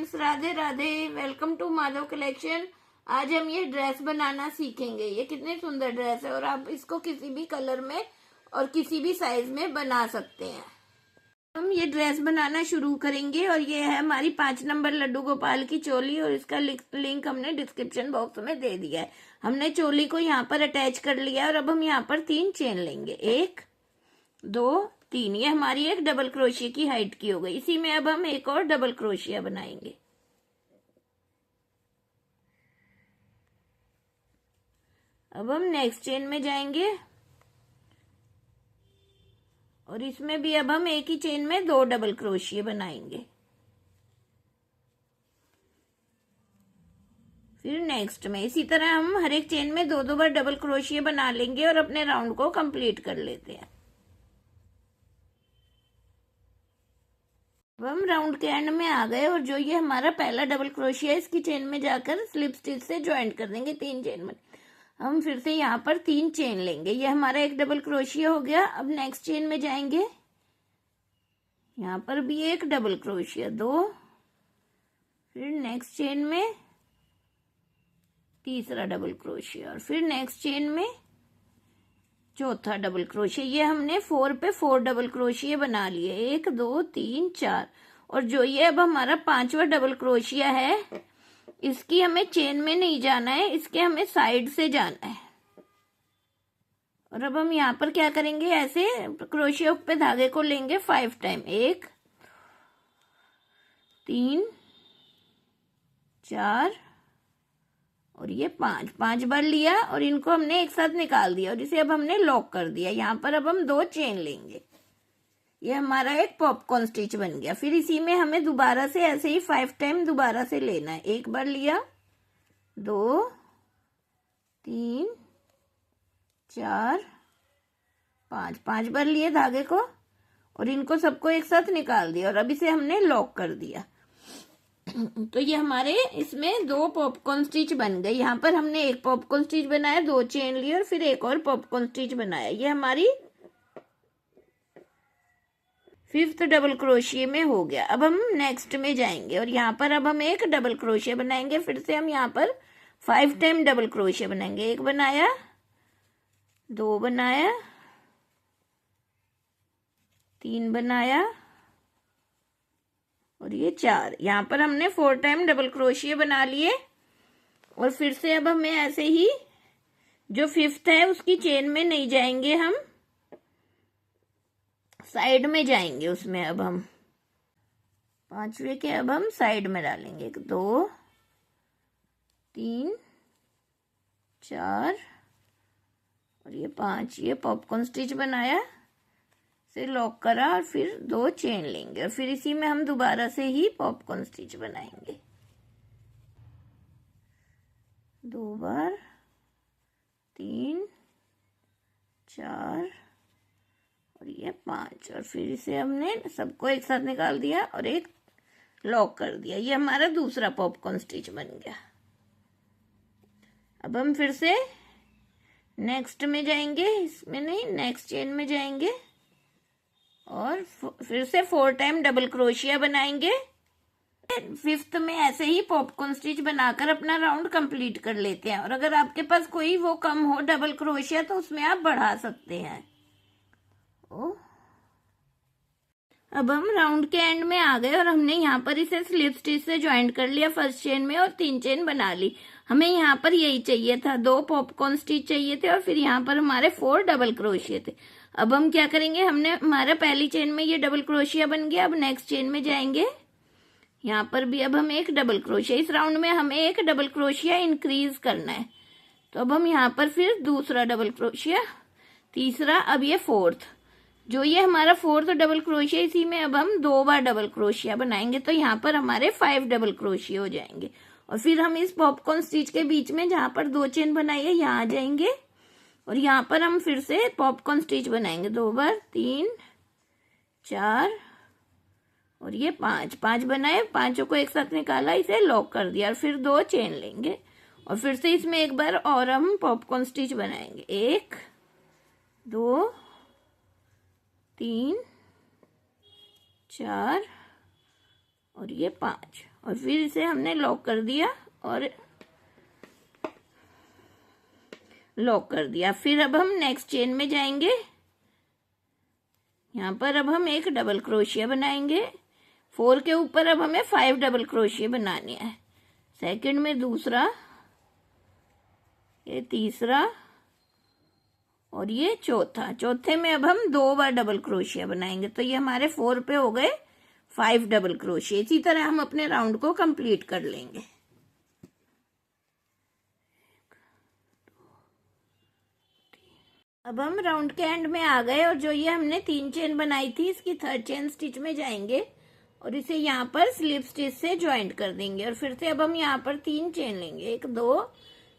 Friends, Radhe Radhe. Welcome to Madhav collection. आज हम ये ड्रेस बनाना सीखेंगे। ये कितनी सुंदर ड्रेस है और आप इसको किसी भी कलर में और किसी भी साइज में बना सकते हैं। हम ये ड्रेस बनाना शुरू करेंगे और ये है हमारी 5 नंबर लड्डू गोपाल की चोली और इसका लिंक हमने डिस्क्रिप्शन बॉक्स में दे दिया है। हमने चोली को यहाँ पर अटैच कर लिया और अब हम यहाँ पर 3 चेन लेंगे। 1 2 3। ये हमारी एक डबल क्रोशिया की हाइट की हो गई। इसी में अब हम एक और डबल क्रोशिया बनाएंगे। अब हम नेक्स्ट चेन में जाएंगे और इसमें भी अब हम एक ही चेन में 2 डबल क्रोशिया बनाएंगे। फिर नेक्स्ट में इसी तरह हम हर एक चेन में 2-2 बार डबल क्रोशिया बना लेंगे और अपने राउंड को कंप्लीट कर लेते हैं। अब हम राउंड के एंड में आ गए और जो ये हमारा पहला डबल क्रोशिया है इसकी चेन में जाकर स्लिप स्टिच से ज्वाइंट कर देंगे। 3 चेन में हम फिर से यहाँ पर 3 चेन लेंगे। ये हमारा एक डबल क्रोशिया हो गया। अब नेक्स्ट चेन में जाएंगे, यहाँ पर भी एक डबल क्रोशिया 2, फिर नेक्स्ट चेन में तीसरा डबल क्रोशिया और फिर नेक्स्ट चेन में चौथा डबल क्रोशिया। ये हमने 4 पे 4 डबल क्रोशिया बना लिए। 1 2 3 4। और जो ये अब हमारा 5वां डबल क्रोशिया है इसकी हमें चेन में नहीं जाना है, इसके हमें साइड से जाना है। और अब हम यहाँ पर क्या करेंगे, ऐसे क्रोशिया पे धागे को लेंगे 5 टाइम। 1 3 4 और ये 5 बार लिया और इनको हमने एक साथ निकाल दिया और इसे अब हमने लॉक कर दिया। यहाँ पर अब हम 2 चेन लेंगे। ये हमारा एक पॉपकॉर्न स्टिच बन गया। फिर इसी में हमें दोबारा से ऐसे ही 5 टाइम दोबारा से लेना है। 1 बार लिया, 2 3 4 5 बार लिए धागे को और इनको सबको एक साथ निकाल दिया और अब इसे हमने लॉक कर दिया। तो ये हमारे इसमें 2 पॉपकॉर्न स्टिच बन गए। यहाँ पर हमने एक पॉपकॉर्न स्टिच बनाया, 2 चेन ली और फिर एक और पॉपकॉर्न स्टिच बनाया। ये हमारी 5th डबल क्रोशिया में हो गया। अब हम नेक्स्ट में जाएंगे और यहाँ पर अब हम एक डबल क्रोशिया बनाएंगे। फिर से हम यहाँ पर 5 टाइम डबल क्रोशिया बनाएंगे। 1 बनाया, 2 बनाया, 3 बनाया और ये 4। यहाँ पर हमने 4 टाइम डबल क्रोशिया बना लिए और फिर से अब हमें ऐसे ही जो 5th है उसकी चेन में नहीं जाएंगे, हम साइड में जाएंगे। उसमें अब हम 5वें के अब हम साइड में डालेंगे। 1 2 3 4 और ये 5। ये पॉपकॉर्न स्टिच बनाया, से लॉक करा और फिर 2 चेन लेंगे और फिर इसी में हम दोबारा से ही पॉपकॉर्न स्टिच बनाएंगे। 2 बार, 3 4 और ये 5 और फिर इसे हमने सबको एक साथ निकाल दिया और एक लॉक कर दिया। ये हमारा दूसरा पॉपकॉर्न स्टिच बन गया। अब हम फिर से नेक्स्ट में जाएंगे, इसमें नहीं, नेक्स्ट चेन में जाएंगे और फिर से 4 टाइम डबल क्रोशिया बनाएंगे। 5th में ऐसे ही पॉपकॉर्न स्टिच बनाकर अपना राउंड कंप्लीट कर लेते हैं। और अगर आपके पास कोई वो कम हो डबल क्रोशिया तो उसमें आप बढ़ा सकते हैं। अब हम राउंड के एंड में आ गए और हमने यहाँ पर इसे स्लिप स्टिच से ज्वाइंट कर लिया फर्स्ट चेन में और 3 चेन बना ली। हमें यहाँ पर यही चाहिए था, 2 पॉपकॉर्न स्टिच चाहिए थे और फिर यहाँ पर हमारे 4 डबल क्रोशिया थे। अब हम क्या करेंगे, हमने हमारा पहली चेन में ये डबल क्रोशिया बन गया। अब नेक्स्ट चेन में जाएंगे, यहाँ पर भी अब हम एक डबल क्रोशिया, इस राउंड में हमें एक डबल क्रोशिया इंक्रीज करना है। तो अब हम यहाँ पर फिर दूसरा डबल क्रोशिया, तीसरा, अब ये 4th। जो ये हमारा 4th डबल क्रोशिया, इसी में अब हम 2 बार डबल क्रोशिया बनाएंगे। तो यहाँ पर हमारे 5 डबल क्रोशिया हो जाएंगे और फिर हम इस पॉपकॉर्न स्टिच के बीच में जहाँ पर 2 चेन बनाई है यहाँ जाएंगे और यहाँ पर हम फिर से पॉपकॉर्न स्टिच बनाएंगे। 2 बार, 3 4 और ये 5 बनाए, 5 को एक साथ निकाला, इसे लॉक कर दिया और फिर 2 चेन लेंगे और फिर से इसमें एक बार और हम पॉपकॉर्न स्टिच बनाएंगे। 1 2 3 4 और ये 5, और फिर इसे हमने लॉक कर दिया और लॉक कर दिया। फिर अब हम नेक्स्ट चेन में जाएंगे। यहाँ पर अब हम एक डबल क्रोशिया बनाएंगे। 4 के ऊपर अब हमें 5 डबल क्रोशिया बनाने हैं। सेकंड में दूसरा, ये तीसरा और ये चौथा। चौथे में अब हम 2 बार डबल क्रोशिया बनाएंगे, तो ये हमारे 4 पे हो गए 5 डबल क्रोशिया। इसी तरह हम अपने राउंड को कंप्लीट कर लेंगे। अब हम राउंड के एंड में आ गए और जो ये हमने 3 चेन बनाई थी, इसकी 3rd चेन स्टिच में जाएंगे और इसे यहाँ पर स्लिप स्टिच से ज्वाइंट कर देंगे। और फिर से अब हम यहाँ पर 3 चेन लेंगे, 1 2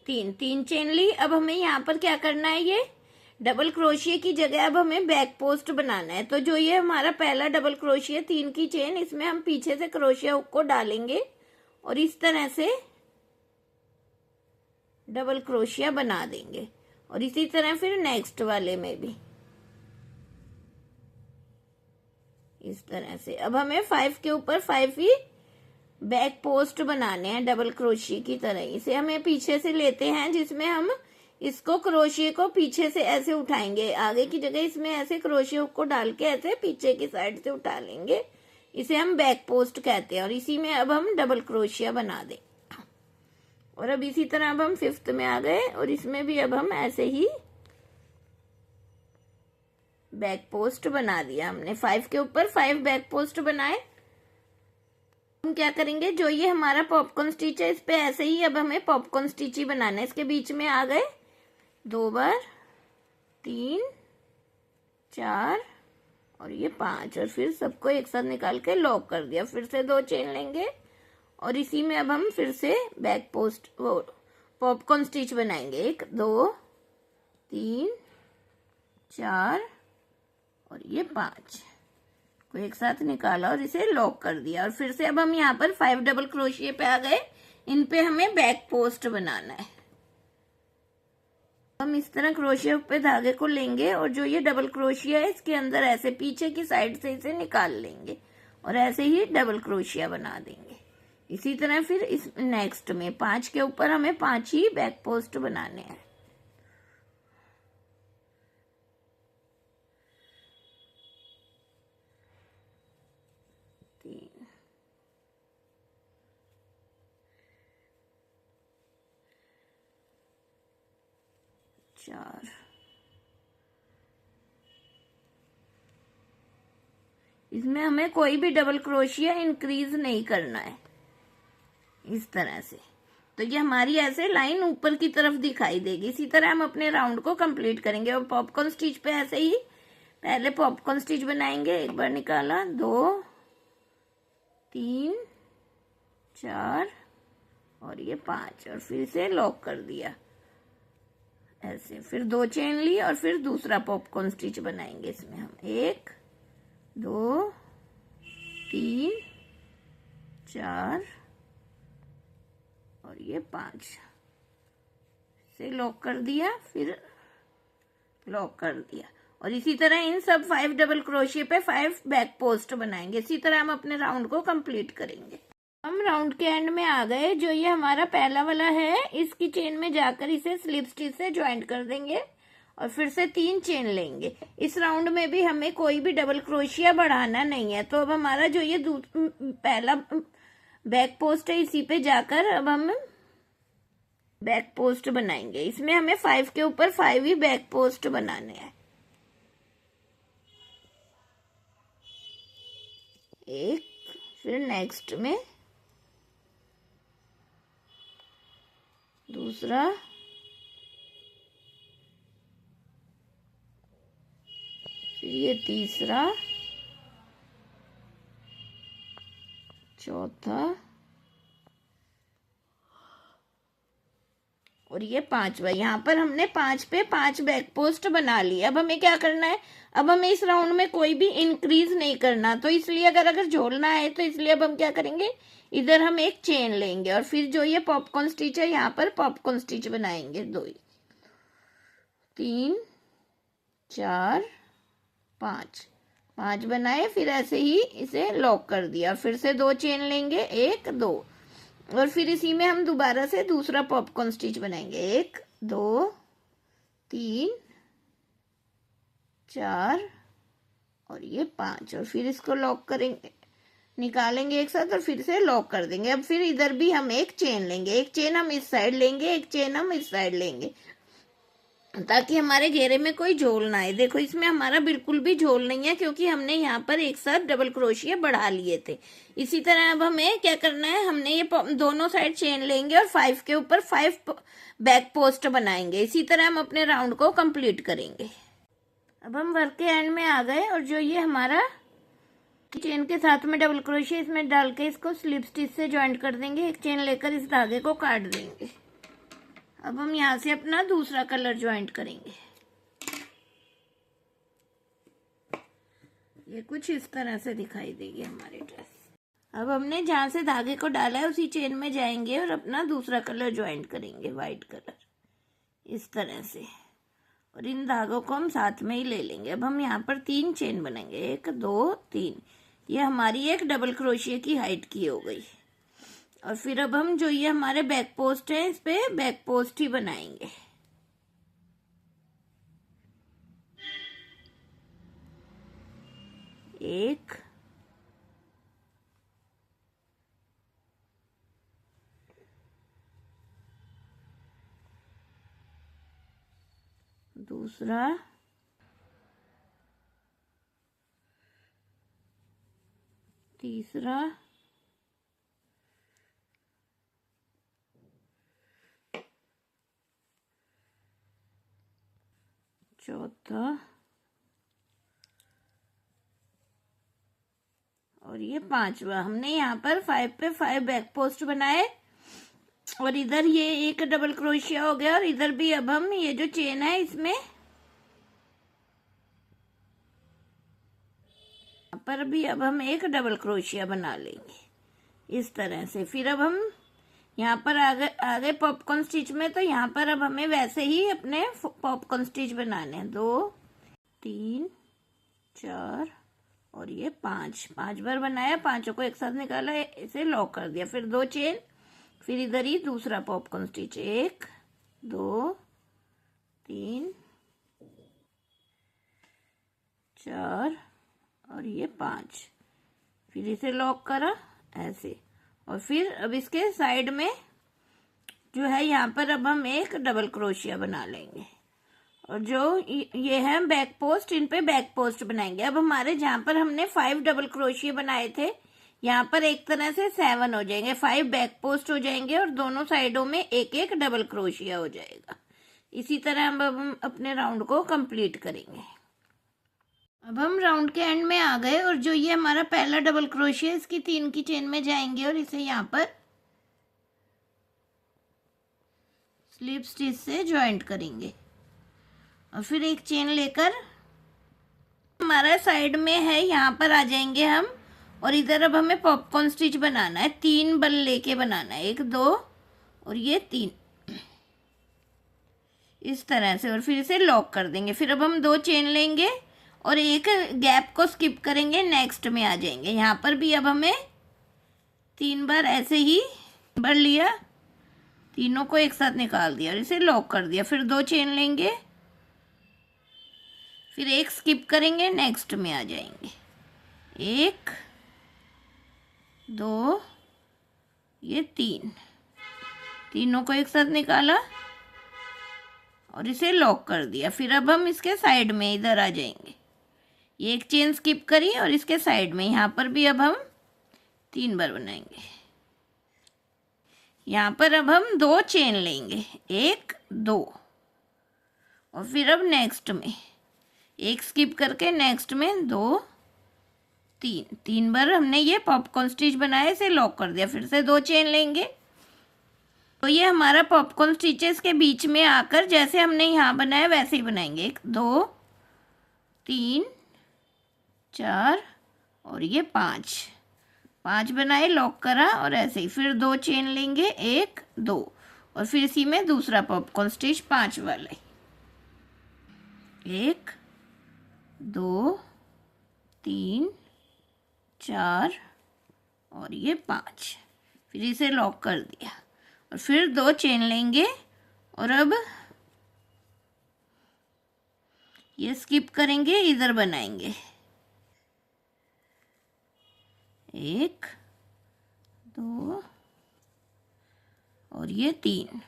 3 चेन ली। अब हमें यहाँ पर क्या करना है, ये डबल क्रोशिया की जगह अब हमें बैक पोस्ट बनाना है। तो जो ये हमारा पहला डबल क्रोशिया 3 की चेन, इसमें हम पीछे से क्रोशिया हुक को डालेंगे और इस तरह से डबल क्रोशिया बना देंगे। और इसी तरह फिर नेक्स्ट वाले में भी इस तरह से। अब हमें 5 के ऊपर 5 ही बैक पोस्ट बनाने हैं डबल क्रोशिया की तरह। इसे हमें पीछे से लेते हैं, जिसमें हम इसको क्रोशिया को पीछे से ऐसे उठाएंगे, आगे की जगह इसमें ऐसे क्रोशिया हुक को डाल के ऐसे पीछे की साइड से उठा लेंगे। इसे हम बैक पोस्ट कहते हैं और इसी में अब हम डबल क्रोशिया बना दें। और अब इसी तरह अब हम 5th में आ गए और इसमें भी अब हम ऐसे ही बैक पोस्ट बना दिया हमने। 5 के ऊपर 5 बैक पोस्ट बनाए। हम क्या करेंगे, जो ये हमारा पॉपकॉर्न स्टिच है, इस पे ऐसे ही अब हमें पॉपकॉर्न स्टिच ही बनाना है। इसके बीच में आ गए 2 बार, 3 4 और ये 5, और फिर सबको एक साथ निकाल के लॉक कर दिया। फिर से 2 चेन लेंगे और इसी में अब हम फिर से बैक पोस्ट वो पॉपकॉर्न स्टिच बनाएंगे। 1 2 3 4 और ये 5 को एक साथ निकाला और इसे लॉक कर दिया। और फिर से अब हम यहाँ पर 5 डबल क्रोशिया पे आ गए। इन पे हमें बैक पोस्ट बनाना है। हम इस तरह क्रोशिया पे धागे को लेंगे और जो ये डबल क्रोशिया है, इसके अंदर ऐसे पीछे की साइड से इसे निकाल लेंगे और ऐसे ही डबल क्रोशिया बना देंगे। इसी तरह फिर इस नेक्स्ट में 5 के ऊपर हमें 5 ही बैक पोस्ट बनाने हैं। तीन, 4, इसमें हमें कोई भी डबल क्रोशिया इंक्रीज नहीं करना है इस तरह से। तो ये हमारी ऐसे लाइन ऊपर की तरफ दिखाई देगी। इसी तरह हम अपने राउंड को कंप्लीट करेंगे। और पॉपकॉर्न स्टिच पे ऐसे ही पहले पॉपकॉर्न स्टिच बनाएंगे। एक बार निकाला, 2 3 4 और ये 5 और फिर से लॉक कर दिया ऐसे। फिर 2 चेन ली और फिर दूसरा पॉपकॉर्न स्टिच बनाएंगे। इसमें हम 1 2 3 4 और ये 5 से लॉक कर दिया, फिर लॉक कर दिया। और इसी तरह इन सब 5 डबल क्रोशिया पे 5 बैक पोस्ट बनाएंगे। इसी तरह हम अपने राउंड को कंप्लीट करेंगे। हम राउंड के एंड में आ गए। जो ये हमारा पहला वाला है, इसकी चेन में जाकर इसे स्लिप स्टिच से ज्वाइंट कर देंगे और फिर से 3 चेन लेंगे। इस राउंड में भी हमें कोई भी डबल क्रोशिया बढ़ाना नहीं है। तो अब हमारा जो ये पहला बैक पोस्ट है, इसी पे जाकर अब हम बैक पोस्ट बनाएंगे। इसमें हमें 5 के ऊपर 5 ही बैक पोस्ट बनाने हैं। एक, फिर नेक्स्ट में दूसरा, फिर ये तीसरा, चौथा और ये 5वां। यहाँ पर हमने 5 पे 5 बैक पोस्ट बना ली। अब हमें क्या करना है, अब हमें इस राउंड में कोई भी इंक्रीज नहीं करना। तो इसलिए अगर झोलना है तो इसलिए अब हम क्या करेंगे, इधर हम एक चेन लेंगे और फिर जो ये पॉपकॉर्न स्टिच है, यहाँ पर पॉपकॉर्न स्टिच बनाएंगे। 2 3 4 5 5 बनाए, फिर ऐसे ही इसे लॉक कर दिया। फिर से 2 चेन लेंगे, 1 2, और फिर इसी में हम दोबारा से दूसरा पॉपकॉर्न स्टिच बनाएंगे। 1 2 3 4 और ये 5, और फिर इसको लॉक करेंगे, निकालेंगे एक साथ और फिर से लॉक कर देंगे। अब फिर इधर भी हम एक चेन लेंगे, एक चेन हम इस साइड लेंगे, एक चेन हम इस साइड लेंगे, ताकि हमारे घेरे में कोई झोल ना आए। देखो इसमें हमारा बिल्कुल भी झोल नहीं है, क्योंकि हमने यहाँ पर एक साथ डबल क्रोशिया बढ़ा लिए थे। इसी तरह अब हमें क्या करना है, हमने ये दोनों साइड चेन लेंगे और 5 के ऊपर 5 बैक पोस्ट बनाएंगे। इसी तरह हम अपने राउंड को कंप्लीट करेंगे। अब हम वर्क के एंड में आ गए, और जो ये हमारा चेन के साथ में डबल क्रोशिया इसमें डाल के इसको स्लिप स्टिच से ज्वाइंट कर देंगे। एक चेन लेकर इस धागे को काट देंगे। अब हम यहाँ से अपना दूसरा कलर ज्वाइंट करेंगे। ये कुछ इस तरह से दिखाई देगी हमारी ड्रेस। अब हमने जहाँ से धागे को डाला है उसी चेन में जाएंगे और अपना दूसरा कलर ज्वाइंट करेंगे, वाइट कलर, इस तरह से। और इन धागों को हम साथ में ही ले लेंगे। अब हम यहाँ पर 3 चेन बनाएंगे, 1 2 3। ये हमारी एक डबल क्रोशिया की हाइट की हो गई। और फिर अब हम जो ये हमारे बैक पोस्ट है इस पे बैक पोस्ट ही बनाएंगे। एक, दूसरा, तीसरा, चौथा, और ये 5वां। हमने यहाँ पर 5 पे 5 बैक पोस्ट बनाए, और इधर ये एक डबल क्रोशिया हो गया, और इधर भी अब हम ये जो चेन है इसमें यहाँ पर भी अब हम एक डबल क्रोशिया बना लेंगे इस तरह से। फिर अब हम यहाँ पर आगे पॉपकॉर्न स्टिच में, तो यहाँ पर अब हमें वैसे ही अपने पॉपकॉर्न स्टिच बनाने हैं। 2 3 4 और ये 5 बार बनाया, 5 को एक साथ निकाला, इसे लॉक कर दिया। फिर 2 चेन, फिर इधर ही दूसरा पॉपकॉर्न स्टिच, 1 2 3 4 और ये 5, फिर इसे लॉक करा ऐसे। और फिर अब इसके साइड में जो है यहाँ पर अब हम एक डबल क्रोशिया बना लेंगे, और जो ये है बैक पोस्ट, इन पे बैक पोस्ट बनाएंगे। अब हमारे जहाँ पर हमने 5 डबल क्रोशिया बनाए थे, यहाँ पर एक तरह से 7 हो जाएंगे, 5 बैक पोस्ट हो जाएंगे, और दोनों साइडों में एक एक डबल क्रोशिया हो जाएगा। इसी तरह हम अपने राउंड को कंप्लीट करेंगे। अब हम राउंड के एंड में आ गए, और जो ये हमारा पहला डबल क्रोशिया इसकी 3 की चेन में जाएंगे और इसे यहाँ पर स्लिप स्टिच से ज्वाइंट करेंगे। और फिर एक चेन लेकर हमारा साइड में है यहाँ पर आ जाएंगे हम, और इधर अब हमें पॉपकॉर्न स्टिच बनाना है। 3 बल लेके बनाना है, 1 2 और ये 3, इस तरह से। और फिर इसे लॉक कर देंगे। फिर अब हम 2 चेन लेंगे और एक गैप को स्किप करेंगे, नेक्स्ट में आ जाएंगे। यहाँ पर भी अब हमें 3 बार ऐसे ही भर लिया, तीनों को एक साथ निकाल दिया और इसे लॉक कर दिया। फिर 2 चेन लेंगे, फिर एक स्किप करेंगे, नेक्स्ट में आ जाएंगे। 1 2 ये 3, तीनों को एक साथ निकाला और इसे लॉक कर दिया। फिर अब हम इसके साइड में इधर आ जाएंगे, ये एक चेन स्किप करी और इसके साइड में यहाँ पर भी अब हम 3 बार बनाएंगे। यहाँ पर अब हम 2 चेन लेंगे, 1 2, और फिर अब नेक्स्ट में एक स्किप करके नेक्स्ट में 2 3 बार हमने ये पॉपकॉर्न स्टिच बनाया, इसे लॉक कर दिया। फिर से 2 चेन लेंगे, तो ये हमारा पॉपकॉर्न स्टिचेस के बीच में आकर जैसे हमने यहाँ बनाया वैसे ही बनाएंगे। 1 2 3 4 और ये 5 बनाए, लॉक करा और ऐसे ही। फिर 2 चेन लेंगे, 1 2, और फिर इसी में दूसरा पॉपकॉर्न स्टिच 5 वाला, 1 2 3 4 और ये 5। फिर इसे लॉक कर दिया और फिर 2 चेन लेंगे और अब ये स्किप करेंगे, इधर बनाएंगे 1 2 और ये 3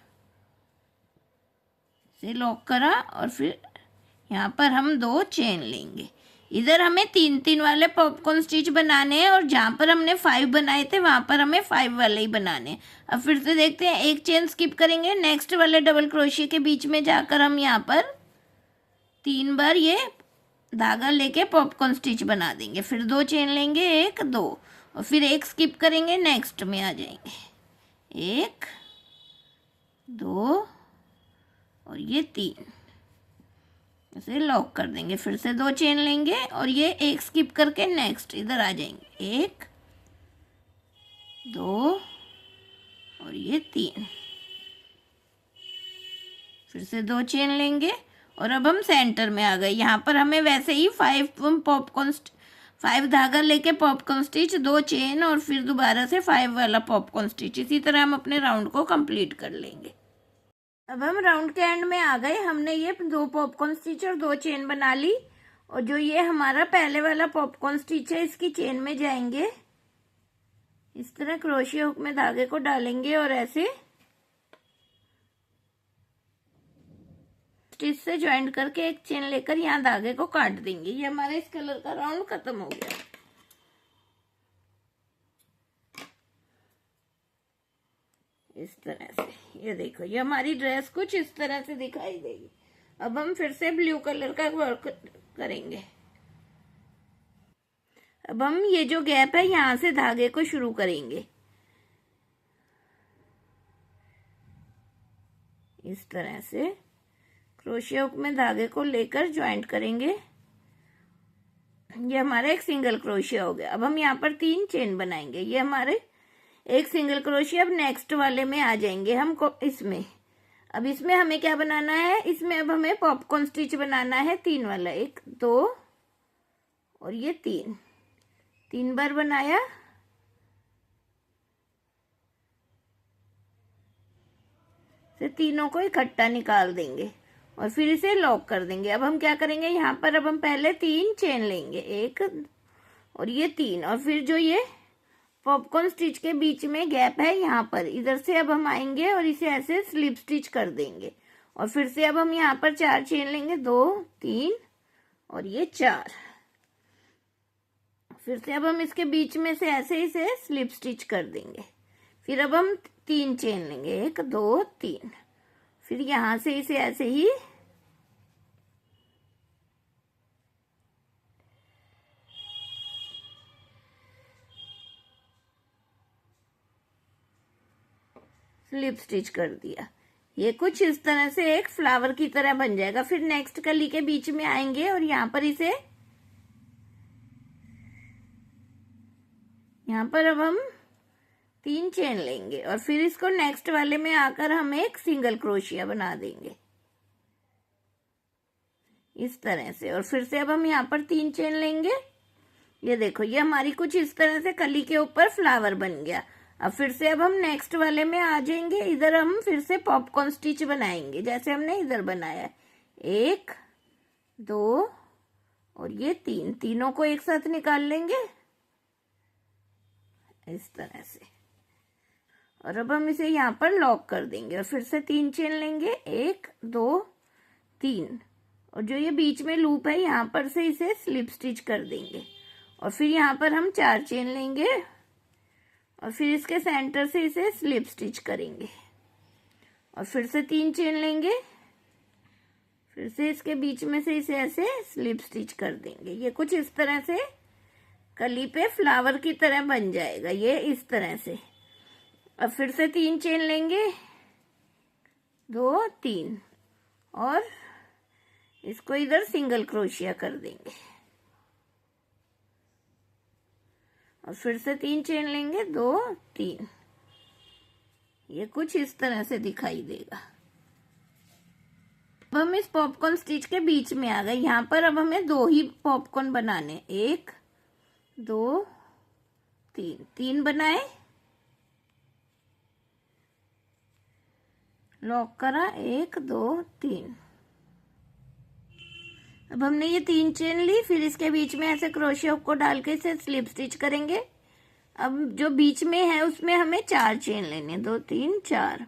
से लॉक करा और फिर यहाँ पर हम 2 चेन लेंगे। इधर हमें 3-3 वाले पॉपकॉर्न स्टिच बनाने हैं और जहाँ पर हमने 5 बनाए थे वहाँ पर हमें 5 वाले ही बनाने हैं। अब फिर से देखते हैं, एक चेन स्किप करेंगे, नेक्स्ट वाले डबल क्रोशिया के बीच में जाकर हम यहाँ पर 3 बार ये धागा लेके पॉपकॉर्न स्टिच बना देंगे। फिर 2 चेन लेंगे 1 2 और फिर एक स्किप करेंगे, नेक्स्ट में आ जाएंगे 1 2 और ये 3 इसे लॉक कर देंगे। फिर से 2 चेन लेंगे और ये एक स्किप करके नेक्स्ट इधर आ जाएंगे 1 2 और ये 3। फिर से 2 चेन लेंगे और अब हम सेंटर में आ गए। यहाँ पर हमें वैसे ही 5 धागा लेके पॉपकॉर्न स्टिच, 2 चेन और फिर दोबारा से 5 वाला पॉपकॉर्न स्टिच, इसी तरह हम अपने राउंड को कंप्लीट कर लेंगे। अब हम राउंड के एंड में आ गए। हमने ये 2 पॉपकॉर्न स्टिच और 2 चेन बना ली और जो ये हमारा पहले वाला पॉपकॉर्न स्टिच है इसकी चेन में जाएंगे, इस तरह क्रोशिया हुक में धागे को डालेंगे और ऐसे स्टिच से ज्वाइंट करके एक चेन लेकर यहाँ धागे को काट देंगे। ये हमारा इस कलर का राउंड खत्म हो गया। इस तरह से ये देखो, ये हमारी ड्रेस कुछ इस तरह से दिखाई देगी। अब हम फिर से ब्लू कलर का वर्क करेंगे। अब हम ये जो गैप है यहाँ से धागे को शुरू करेंगे, इस तरह से क्रोशिया हुक में धागे को लेकर ज्वाइंट करेंगे। ये हमारा एक सिंगल क्रोशिया हो गया। अब हम यहाँ पर 3 चेन बनाएंगे। ये हमारे एक सिंगल क्रोशिया। अब नेक्स्ट वाले में आ जाएंगे हम इसमें। अब इसमें हमें क्या बनाना है, इसमें अब हमें पॉपकॉर्न स्टिच बनाना है 3 वाला, 1 2 और ये 3 बार बनाया। से तीनों को इकट्ठा निकाल देंगे और फिर इसे लॉक कर देंगे। अब हम क्या करेंगे, यहाँ पर अब हम पहले 3 चेन लेंगे, 1 और ये 3 और फिर जो ये पॉपकॉर्न स्टिच के बीच में गैप है यहाँ पर, इधर से अब हम आएंगे और इसे ऐसे स्लिप स्टिच कर देंगे और फिर से अब हम यहाँ पर 4 चेन लेंगे, 2 3 और ये 4। फिर से अब हम इसके बीच में से ऐसे इसे स्लिप स्टिच कर देंगे। फिर अब हम 3 चेन लेंगे, 1 2 3। फिर यहाँ से इसे ऐसे ही स्लिप स्टिच कर दिया। ये कुछ इस तरह से एक फ्लावर की तरह बन जाएगा। फिर नेक्स्ट कली के बीच में आएंगे और यहाँ पर इसे, यहाँ पर अब हम 3 चेन लेंगे और फिर इसको नेक्स्ट वाले में आकर हम एक सिंगल क्रोशिया बना देंगे इस तरह से। और फिर से अब हम यहाँ पर 3 चेन लेंगे। ये देखो, ये हमारी कुछ इस तरह से कली के ऊपर फ्लावर बन गया। अब फिर से अब हम नेक्स्ट वाले में आ जाएंगे। इधर हम फिर से पॉपकॉर्न स्टिच बनाएंगे जैसे हमने इधर बनाया, 1 2 और ये 3। तीनों को एक साथ निकाल लेंगे इस तरह से और अब हम इसे यहाँ पर लॉक कर देंगे और फिर से 3 चेन लेंगे, 1 2 3 और जो ये बीच में लूप है यहाँ पर से इसे स्लिप स्टिच कर देंगे और फिर यहाँ पर हम 4 चेन लेंगे और फिर इसके सेंटर से इसे स्लिप स्टिच करेंगे और फिर से 3 चेन लेंगे। फिर से इसके बीच में से इसे ऐसे स्लिप स्टिच कर देंगे। ये कुछ इस तरह से कली पे फ्लावर की तरह बन जाएगा, ये इस तरह से। अब फिर से 3 चेन लेंगे, 2 3 और इसको इधर सिंगल क्रोशिया कर देंगे और फिर से 3 चेन लेंगे, 2 3। ये कुछ इस तरह से दिखाई देगा। अब हम इस पॉपकॉर्न स्टिच के बीच में आ गए। यहाँ पर अब हमें 2 ही पॉपकॉर्न बनाने, 1 दो, तीन, तीन बनाए, लॉक करा, एक, दो, तीन। अब हमने ये 3 चेन ली, फिर इसके बीच में ऐसे क्रोशिया हुक को डाल के इसे स्लिप स्टिच करेंगे। अब जो बीच में है उसमें हमें 4 चेन लेने, 2, 3, 4।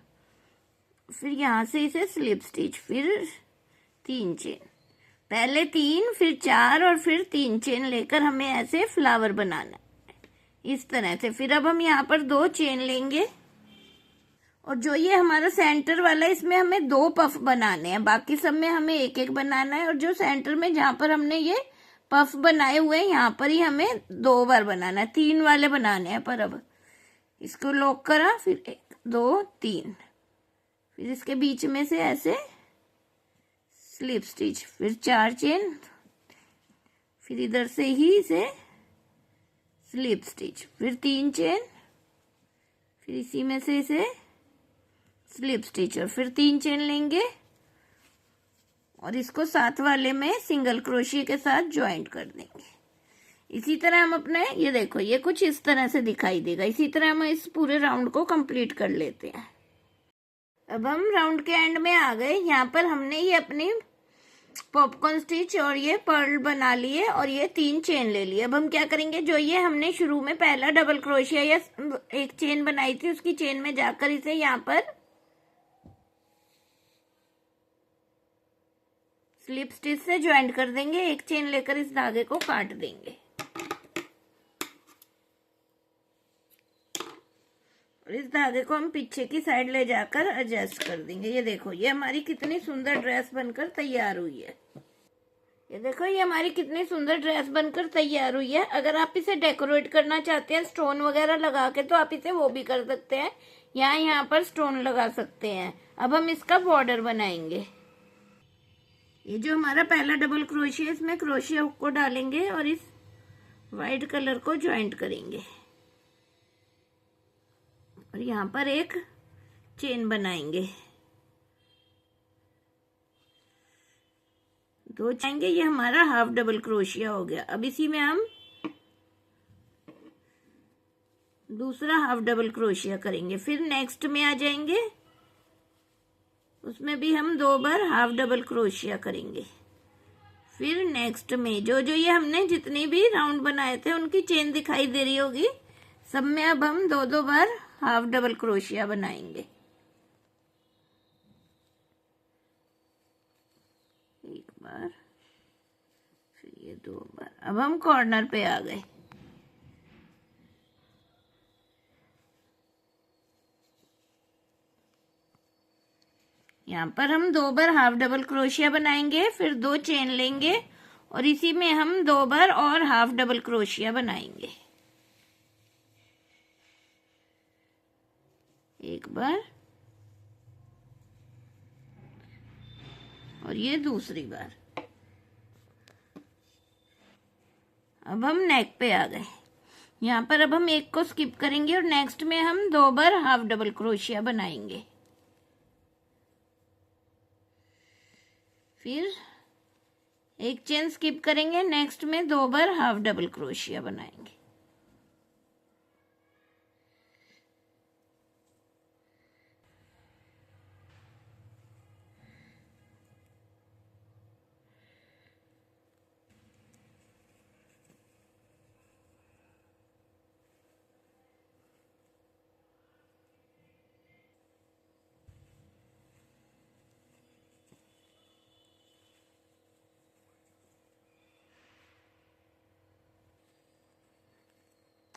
फिर यहाँ से इसे स्लिप स्टिच, फिर 3 चेन, पहले 3 फिर 4 और फिर 3 चेन लेकर हमें ऐसे फ्लावर बनाना है इस तरह से। फिर अब हम यहाँ पर 2 चेन लेंगे और जो ये हमारा सेंटर वाला है इसमें हमें 2 पफ बनाने हैं, बाकी सब में हमें एक एक बनाना है। और जो सेंटर में जहाँ पर हमने ये पफ बनाए हुए हैं यहाँ पर ही हमें 2 बार बनाना है, 3 वाले बनाने हैं। पर अब इसको लॉक करा, फिर 1, 2, 3, फिर इसके बीच में से ऐसे स्लिप स्टिच, फिर 4 चेन, फिर इधर से ही इसे स्लिप स्टिच, फिर 3 चेन, फिर इसी में से इसे स्लिप स्टिच और फिर 3 चेन लेंगे और इसको साथ वाले में सिंगल क्रोशिया के साथ ज्वाइंट कर देंगे। इसी तरह हम अपने, ये देखो ये कुछ इस तरह से दिखाई देगा। इसी तरह हम इस पूरे राउंड को कंप्लीट कर लेते हैं। अब हम राउंड के एंड में आ गए। यहाँ पर हमने ये अपनी पॉपकॉर्न स्टिच और ये पर्ल बना लिए और ये 3 चेन ले लिए। अब हम क्या करेंगे, जो ये हमने शुरू में पहला डबल क्रोशिया या एक चेन बनाई थी उसकी चेन में जाकर इसे यहाँ पर स्लिप स्टिच से ज्वाइंट कर देंगे। एक चेन लेकर इस धागे को काट देंगे और इस धागे को हम पीछे की साइड ले जाकर एडजस्ट कर देंगे। ये देखो ये हमारी कितनी सुंदर ड्रेस बनकर तैयार हुई है। ये देखो ये हमारी कितनी सुंदर ड्रेस बनकर तैयार हुई है। अगर आप इसे डेकोरेट करना चाहते हैं स्टोन वगैरह लगा के तो आप इसे वो भी कर सकते हैं, यहाँ पर स्टोन लगा सकते हैं। अब हम इसका बॉर्डर बनाएंगे। ये जो हमारा पहला डबल क्रोशिया, इसमें क्रोशिया हुक को डालेंगे और इस वाइट कलर को ज्वाइंट करेंगे और यहाँ पर एक चेन बनाएंगे, 2 चाहेंगे। ये हमारा हाफ डबल क्रोशिया हो गया। अब इसी में हम दूसरा हाफ डबल क्रोशिया करेंगे, फिर नेक्स्ट में आ जाएंगे, उसमें भी हम 2 बार हाफ डबल क्रोशिया करेंगे। फिर नेक्स्ट में जो ये हमने जितनी भी राउंड बनाए थे उनकी चेन दिखाई दे रही होगी, सब में अब हम 2-2 बार हाफ डबल क्रोशिया बनाएंगे। एक बार, फिर ये 2 बार। अब हम कॉर्नर पे आ गए। यहाँ पर हम 2 बार हाफ डबल क्रोशिया बनाएंगे, फिर 2 चेन लेंगे और इसी में हम 2 बार और हाफ डबल क्रोशिया बनाएंगे। एक बार और ये दूसरी बार। अब हम नेक पे आ गए। यहाँ पर अब हम एक को स्किप करेंगे और नेक्स्ट में हम 2 बार हाफ डबल क्रोशिया बनाएंगे। फिर एक चेन स्किप करेंगे, नेक्स्ट में 2 बार हाफ डबल क्रोशिया बनाएंगे।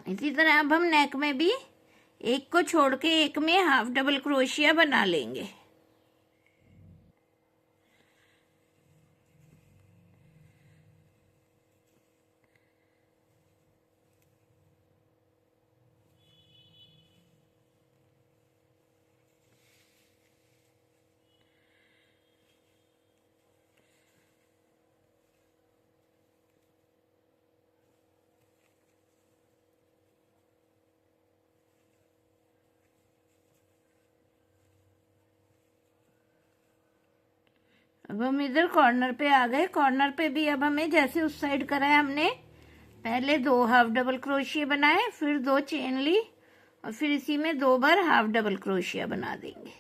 इसी तरह अब हम नेक में भी एक को छोड़ के एक में हाफ डबल क्रोशिया बना लेंगे। अब हम इधर कॉर्नर पे आ गए। कॉर्नर पे भी अब हमें जैसे उस साइड करा है हमने पहले 2 हाफ डबल क्रोशिया बनाए, फिर 2 चेन ली और फिर इसी में 2 बार हाफ डबल क्रोशिया बना देंगे।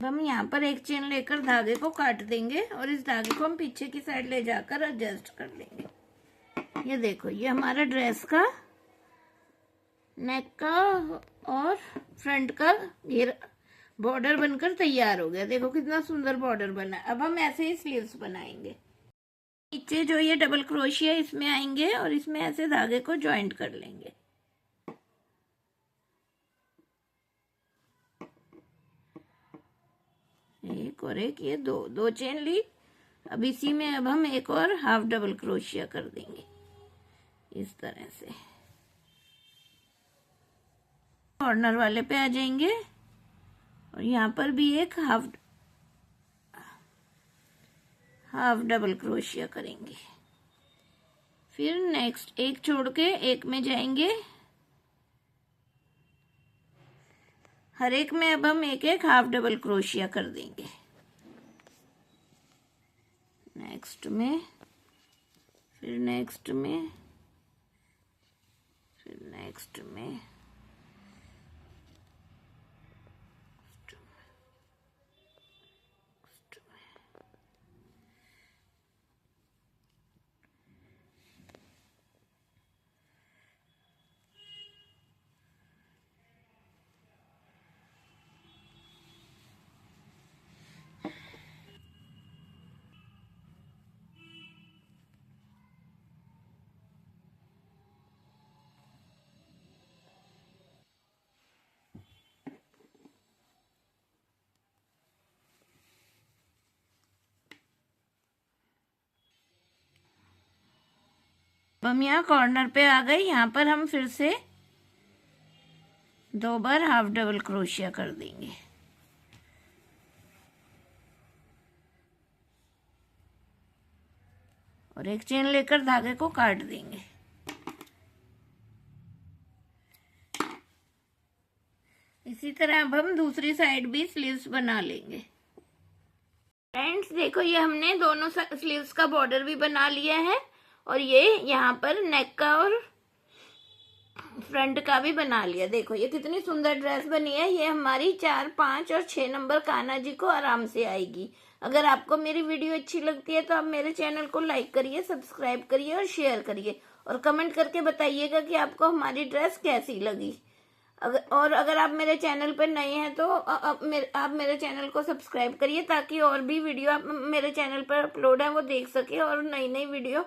हम यहाँ पर एक चेन लेकर धागे को काट देंगे और इस धागे को हम पीछे की साइड ले जाकर एडजस्ट कर देंगे। ये देखो, ये हमारा ड्रेस का नेक का और फ्रंट का घेरा बॉर्डर बनकर तैयार हो गया। देखो कितना सुंदर बॉर्डर बना। अब हम ऐसे ही स्लीव्स बनाएंगे। नीचे जो ये डबल क्रोशिया इसमें आएंगे और इसमें ऐसे धागे को ज्वाइंट कर लेंगे। एक और एक, ये दो चेन ली। अब इसी में अब हम एक और हाफ डबल क्रोशिया कर देंगे इस तरह से। कॉर्नर वाले पे आ जाएंगे और यहाँ पर भी एक हाफ डबल क्रोशिया करेंगे। फिर नेक्स्ट एक छोड़ के एक में जाएंगे। हर एक में अब हम एक एक हाफ डबल क्रोशिया कर देंगे। नेक्स्ट में, फिर नेक्स्ट में, फिर नेक्स्ट में, हम यहाँ कॉर्नर पे आ गए। यहाँ पर हम फिर से 2 बार हाफ डबल क्रोशिया कर देंगे। और एक चेन लेकर धागे को काट देंगे। इसी तरह अब हम दूसरी साइड भी स्लीव्स बना लेंगे। फ्रेंड्स देखो, ये हमने दोनों स्लीव्स का बॉर्डर भी बना लिया है और ये यहाँ पर नेक का और फ्रंट का भी बना लिया। देखो ये कितनी सुंदर ड्रेस बनी है। ये हमारी 4, 5 और 6 नंबर कान्हा जी को आराम से आएगी। अगर आपको मेरी वीडियो अच्छी लगती है तो आप मेरे चैनल को लाइक करिए, सब्सक्राइब करिए और शेयर करिए और कमेंट करके बताइएगा कि आपको हमारी ड्रेस कैसी लगी। अगर आप मेरे चैनल पर नए हैं तो आप मेरे चैनल को सब्सक्राइब करिए ताकि और भी वीडियो आप मेरे चैनल पर अपलोड है वो देख सके और नई नई वीडियो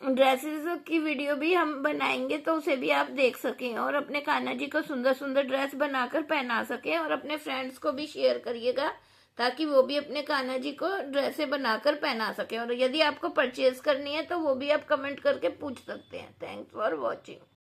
ड्रेसेस की वीडियो भी हम बनाएंगे तो उसे भी आप देख सकें और अपने कान्हा जी को सुंदर सुंदर ड्रेस बनाकर पहना सकें। और अपने फ्रेंड्स को भी शेयर करिएगा ताकि वो भी अपने कान्हा जी को ड्रेसें बनाकर पहना सकें। और यदि आपको परचेज करनी है तो वो भी आप कमेंट करके पूछ सकते हैं। Thanks for watching.